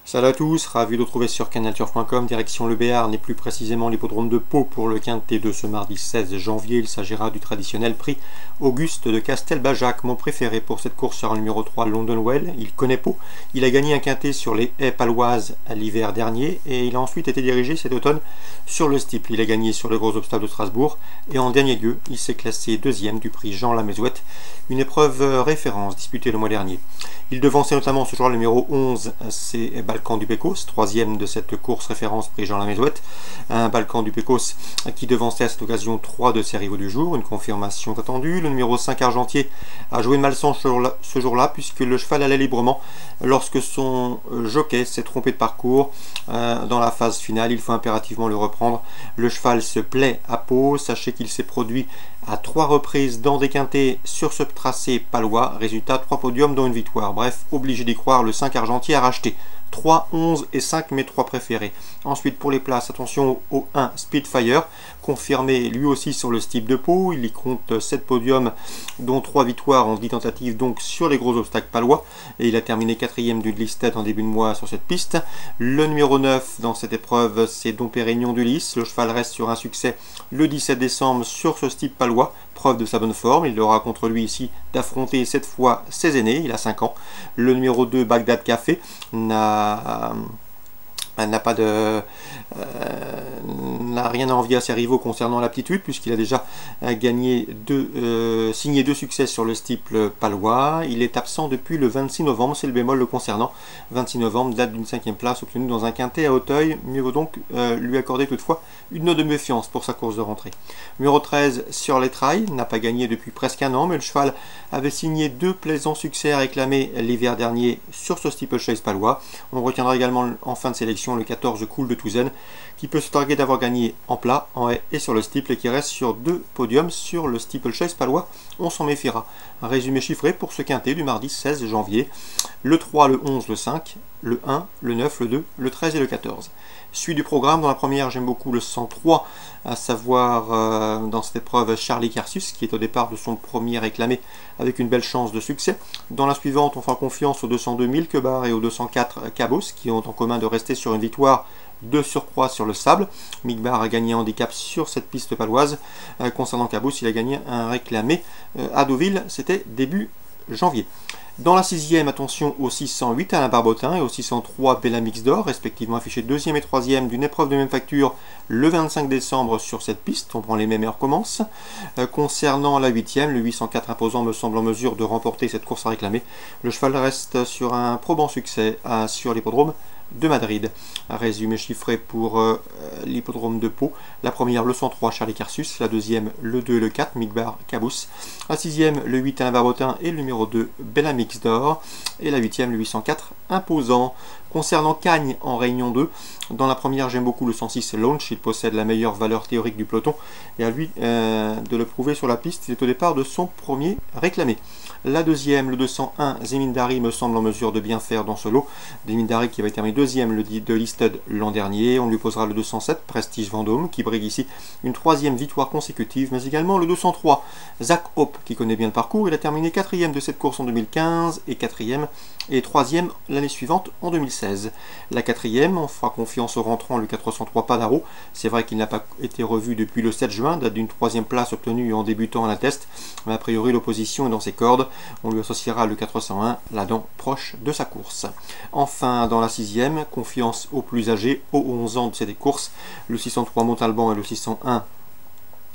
Salut à tous, ravi de vous retrouver sur canalturf.com, direction le Béarn et plus précisément l'hippodrome de Pau pour le quintet de ce mardi 16 janvier. Il s'agira du traditionnel prix Auguste de Castelbajac. Mon préféré pour cette course sera le numéro 3, Londonwell. Il connaît Pau, il a gagné un quintet sur les haies paloises l'hiver dernier et il a ensuite été dirigé cet automne sur le steeple. Il a gagné sur les gros obstacles de Strasbourg et en dernier lieu, il s'est classé deuxième du prix Jean Lamezouette, une épreuve référence disputée le mois dernier. Il devançait notamment ce jour le numéro 11, c'est Balkan du Pécos, troisième de cette course référence prix Jean Lamezouette. Un Balkan du Pécos qui devançait à cette occasion 3 de ses rivaux du jour, une confirmation attendue. Le numéro 5 Argentier a joué de malchance ce jour-là puisque le cheval allait librement lorsque son jockey s'est trompé de parcours dans la phase finale. Il faut impérativement le reprendre. Le cheval se plaît à Pau. Sachez qu'il s'est produit à 3 reprises dans des quintets sur ce tracé palois. Résultat, 3 podiums dont une victoire. Bref, obligé d'y croire, le 5 Argentier a racheté 3, 11 et 5 mes 3 préférés. Ensuite pour les places, attention au 1 Speedfire, confirmé lui aussi sur le steeple de Pau. Il y compte 7 podiums dont 3 victoires en 10 tentatives donc sur les gros obstacles palois. Et il a terminé 4ème du listed en début de mois sur cette piste. Le numéro 9 dans cette épreuve, c'est Dom Pérignon d'Ulysse. Le cheval reste sur un succès le 17 décembre sur ce steeple palois. Preuve de sa bonne forme, il aura contre lui ici d'affronter cette fois ses aînés, il a 5 ans. Le numéro 2 Bagdad Café n'a rien à envier à ses rivaux concernant l'aptitude puisqu'il a déjà signé 2 succès sur le steeple palois. Il est absent depuis le 26 novembre, c'est le bémol le concernant. 26 novembre, date d'une 5e place obtenue dans un quintet à Auteuil. Mieux vaut donc lui accorder toutefois une note de méfiance pour sa course de rentrée. Numéro 13 sur les trails, n'a pas gagné depuis presque un an, mais le cheval avait signé 2 plaisants succès à réclamer l'hiver dernier sur ce steeplechase palois. On retiendra également en fin de sélection le 14 Cool de Touzen, qui peut se targuer d'avoir gagné en plat, en haie et sur le steeple et qui reste sur 2 podiums sur le steeplechase palois. On s'en méfiera. Un résumé chiffré pour ce quintet du mardi 16 janvier. Le 3, le 11, le 5, le 1, le 9, le 2, le 13 et le 14. Suite du programme, dans la première j'aime beaucoup le 103, à savoir dans cette épreuve Charlie Carsus qui est au départ de son premier réclamé avec une belle chance de succès. Dans la suivante on fera confiance aux 202 Milkebar et aux 204 Cabos qui ont en commun de rester sur une victoire de surcroît sur le sable. Milkebar a gagné handicap sur cette piste paloise. Concernant Cabos, il a gagné un réclamé à Deauville, c'était début janvier. Dans la 6e, attention au 608 Alain Barbotin et au 603 Bellamix d'Or, respectivement affichés 2e et 3e d'une épreuve de même facture le 25 décembre sur cette piste. On prend les mêmes et on recommence. Concernant la 8e, le 804 imposant me semble en mesure de remporter cette course à réclamer. Le cheval reste sur un probant succès sur l'hippodrome de Madrid. Un résumé chiffré pour l'hippodrome de Pau. La première, le 103 Charlie Carsus. La deuxième, le 2 et le 4 Milkebar Cabous. La 6e, le 8 Alain Barbotin et le numéro 2 Bellamix d'Or. Et la 8e, le 804 Imposant. Concernant Cagnes en Réunion 2, dans la première j'aime beaucoup le 106 Launch, il possède la meilleure valeur théorique du peloton et à lui de le prouver sur la piste, il est au départ de son premier réclamé. La deuxième, le 201 Zemindari me semble en mesure de bien faire dans ce lot. Zemindari qui avait terminé deuxième de listed l'an dernier. On lui posera le 207 Prestige Vendôme qui brigue ici une 3e victoire consécutive, mais également le 203 Zach Hope qui connaît bien le parcours. Il a terminé 4e de cette course en 2015 et 4e et 3e l'année suivante en 2016. La 4e, on fera confiance au rentrant le 403 Padaro. C'est vrai qu'il n'a pas été revu depuis le 7 juin, date d'une 3e place obtenue en débutant à la test, mais a priori l'opposition est dans ses cordes. On lui associera le 401, la dent proche de sa course. Enfin, dans la 6e, confiance aux plus âgés, aux 11 ans de cette course, le 603 Montalban et le 601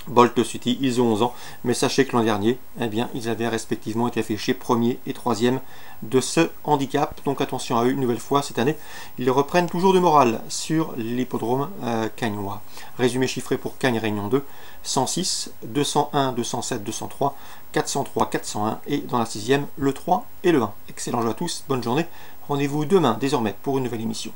Bolt City, ils ont 11 ans, mais sachez que l'an dernier, eh bien, ils avaient respectivement été affichés 1er et 3e de ce handicap, donc attention à eux une nouvelle fois cette année, ils reprennent toujours de morale sur l'hippodrome cagnois. Résumé chiffré pour Cagnes Réunion 2, 106, 201, 207, 203, 403, 401 et dans la 6e, le 3 et le 1. Excellent jeu à tous, bonne journée, rendez-vous demain désormais pour une nouvelle émission.